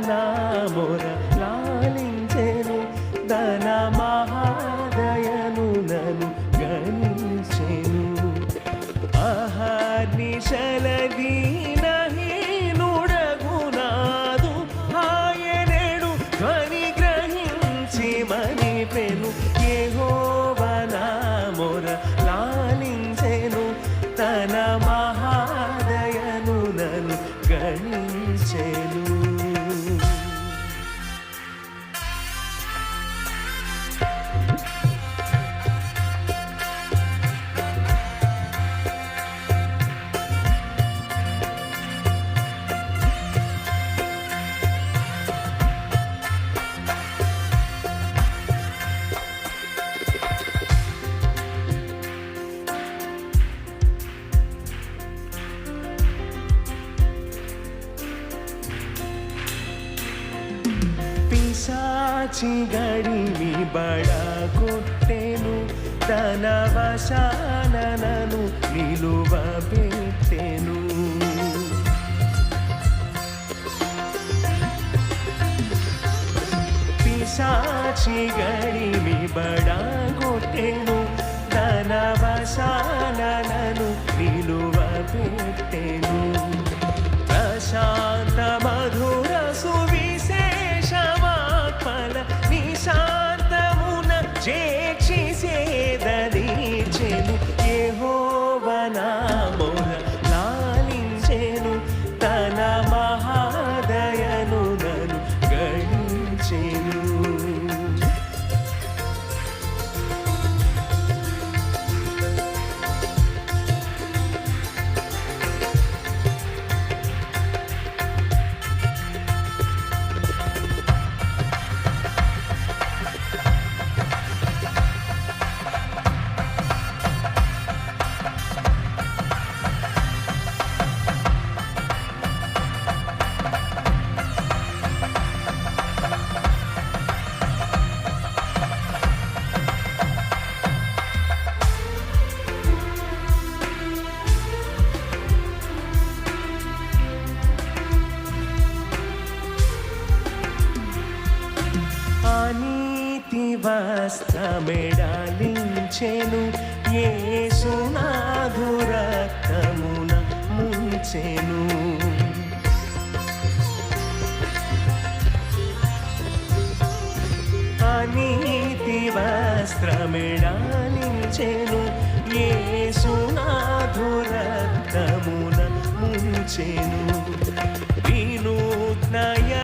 నా మొర లాలించెను తన మహాదయను నన్ను గణించెను అహర్నిశలదీనహీనుడగునాదు ఆయనెడు ధ్వని గ్రహించి మనిపెను యెహోవా నా మొర లాలించెను తన మహాదయను నన్ను గణించెను. పిశాచి గడిని బడగొట్టెను తన వశాన నన్ను నిలువబెట్టెను పిశాచి గడిని బడగొట్టెను తన వశాన నన్ను నిలువబెట్టెను ప్రశాంత మధుర సువిశేషమాత్మల నిశాంతమున చేక్షి సేదలీచెను యెహోవా నా మొర లాలించెను తన మహాదయను నన్ను గణించెను. నీతి వస్త్రమెడాలించెను యేసునాథు రక్తమున ముంచెను నీతి వస్త్రమెడాలించెను యేసునాథు రక్తమున ముంచెను